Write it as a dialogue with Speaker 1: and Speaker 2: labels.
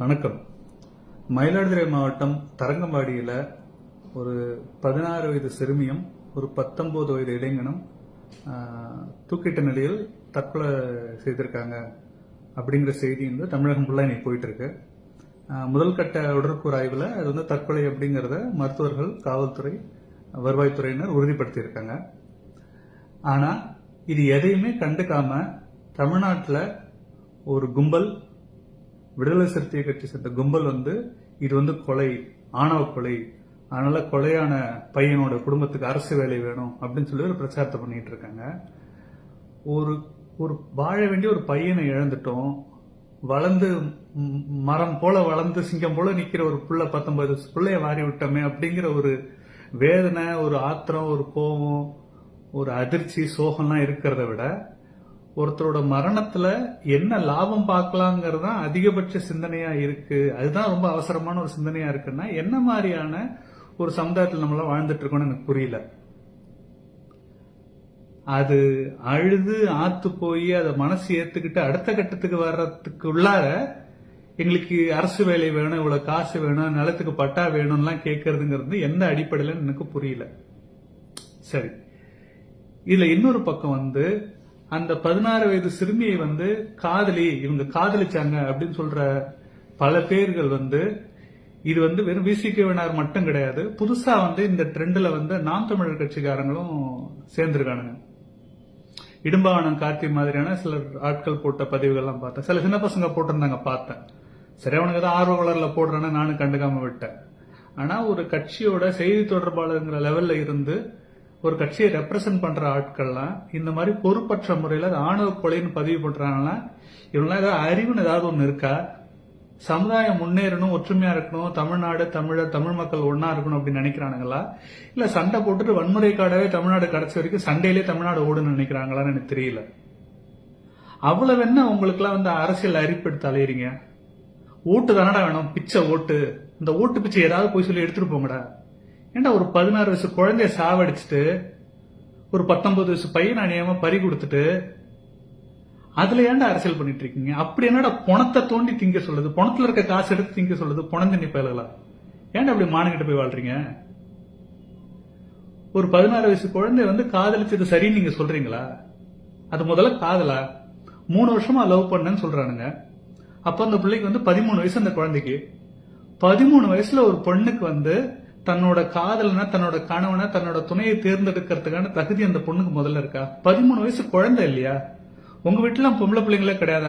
Speaker 1: வணக்கம். மயிலாடுதுறை மாவட்டம் தரங்கம்பாடியில் ஒரு 16 வயது சிறுமியும் ஒரு 19 வயது இளைஞனும் தூக்கிட்ட நிலையில் தற்கொலை செய்திருக்காங்க அப்படிங்கிற செய்தி வந்து தமிழகம் ஃபுல்லாக இன்னைக்கு போயிட்டு இருக்கு. முதல் கட்ட உடற்கூறு ஆய்வில் அது வந்து தற்கொலை அப்படிங்கிறத மருத்துவர்கள், காவல்துறை, வருவாய்த்துறையினர் உறுதிப்படுத்தியிருக்காங்க. ஆனால் இது எதையுமே கண்டுக்காம தமிழ்நாட்டில் ஒரு கும்பல், விடுதலை சிறுத்தை கட்சி சேர்ந்த கும்பல் வந்து இது வந்து கொலை, ஆணவ கொலை, அதனால கொலையான பையனோட குடும்பத்துக்கு அரசு வேலை வேணும் அப்படின்னு சொல்லி ஒரு பிரச்சாரத்தை பண்ணிட்டு இருக்காங்க. ஒரு ஒரு வாழ வேண்டிய ஒரு பையனை இழந்துட்டோம், வளர்ந்து மரம் போல வளர்ந்து சிங்கம் போல நிக்கிற ஒரு புள்ள 19 பிள்ளைய வாரி விட்டோமே அப்படிங்கிற ஒரு வேதனை, ஒரு ஆத்திரம், ஒரு கோபம், ஒரு அதிர்ச்சி, சோகம்லாம் இருக்கிறத விட ஒருத்தரோட மரணத்துல என்ன லாபம் பார்க்கலாங்கிறது தான் அதிகபட்ச சிந்தனையா இருக்கு. அதுதான் ரொம்ப அவசரமான ஒரு சிந்தனையா இருக்குன்னா என்ன மாதிரியான ஒரு சமுதாயத்தில் நம்மளாம் வாழ்ந்துட்டு இருக்கோம்னு எனக்கு புரியல. அது அழுது ஆத்து போய் அதை மனசு ஏத்துக்கிட்டு அடுத்த கட்டத்துக்கு வர்றதுக்கு உள்ளார எங்களுக்கு அரசு வேலை வேணும், இவ்வளவு காசு வேணும், நிலத்துக்கு பட்டா வேணும்லாம் கேட்கறதுங்கிறது எந்த அடிப்படையில எனக்கு புரியல. சரி, இதுல இன்னொரு பக்கம் வந்து அந்த 16 வயது சிறுமியை வந்து இவங்க காதலிச்சாங்க அப்படின்னு சொல்ற பல பேர்கள் வந்து இது வந்து வெறும் விசிகவினார் மட்டும் கிடையாது, புதுசா வந்து இந்த ட்ரெண்ட்ல வந்து நாம் தமிழர் கட்சிக்காரங்களும் சேர்ந்திருக்கானுங்க. இடும்பாவனம் கார்த்தி மாதிரியான சில ஆட்கள் போட்ட பதிவுகள்லாம் பார்த்தேன். சில சின்ன பசங்க போட்டிருந்தாங்க, பார்த்தேன். சரி, அவனுக்கு தான் ஆர்வ வளர்ல போடுறான்னு நானும் கண்டுக்காம விட்டேன். ஆனா ஒரு கட்சியோட செய்தி தொடர்பாளருங்கிற லெவல்ல இருந்து ஒரு கட்சியை ரெப்ரசென்ட் பண்ற ஆட்கள்லாம் இந்த மாதிரி பொறுப்பற்ற முறையில ஆணவ கொலைன்னு பதிவு பண்றாங்கன்னா இவங்களாம் ஏதாவது அறிவுன்னு ஏதாவது ஒண்ணு இருக்கா? சமுதாயம் முன்னேறணும், ஒற்றுமையா இருக்கணும், தமிழ்நாடு, தமிழ் மக்கள் ஒன்னா இருக்கணும் அப்படின்னு நினைக்கிறானுங்களா? இல்ல சண்டை போட்டுட்டு வன்முறைக்காடவே தமிழ்நாடு கடைசி வரைக்கும் சண்டையிலே தமிழ்நாடு ஓடுன்னு நினைக்கிறாங்களான்னு எனக்கு தெரியல. அவ்வளவு என்ன உங்களுக்கு எல்லாம் வந்து அரசியல் அறிப்பெடுத்து அலையிறீங்க? ஓட்டு தானடா வேணும், பிச்சை ஓட்டு. இந்த ஓட்டு பிச்சை ஏதாவது போய் சொல்லி எடுத்துட்டு போங்கடா. ஏன்டா ஒரு 16 வயசு குழந்தைய சாவடிச்சுட்டு ஒரு 19 வயசு பையன் அநியாயமா பறி கொடுத்துட்டு அதுல ஏன்டா அரசியல் பண்ணிட்டு இருக்கீங்க? அப்படி என்னடா பணத்தை தோண்டி திங்க சொல்லுது, பணத்துல இருக்க காசு எடுத்து திங்க சொல்லுது, பணந்தண்ணி பயலுகளா? ஏன்டா அப்படி மானுகிட்ட போய் வாழ்றீங்க? ஒரு 16 வயசு குழந்தை வந்து காதலிச்சது சரின்னு நீங்க சொல்றீங்களா? அது முதல்ல காதலா? 3 வருஷமா லவ் பண்ணேன்னு சொல்றானுங்க. அப்ப அந்த பிள்ளைக்கு வந்து 13 வயசு. அந்த குழந்தைக்கு 13 வயசுல ஒரு பொண்ணுக்கு வந்து தன்னோட காதலனா, தன்னோட கணவனா, தன்னோட துணையை தேர்ந்தெடுக்கிறதுக்கான தகுதி அந்த பொண்ணுக்கு முதல்ல இருக்கா? 13 வயசு குழந்தை இல்லையா? உங்க வீட்டுல பொம்பளை பிள்ளைங்களே கிடையாது.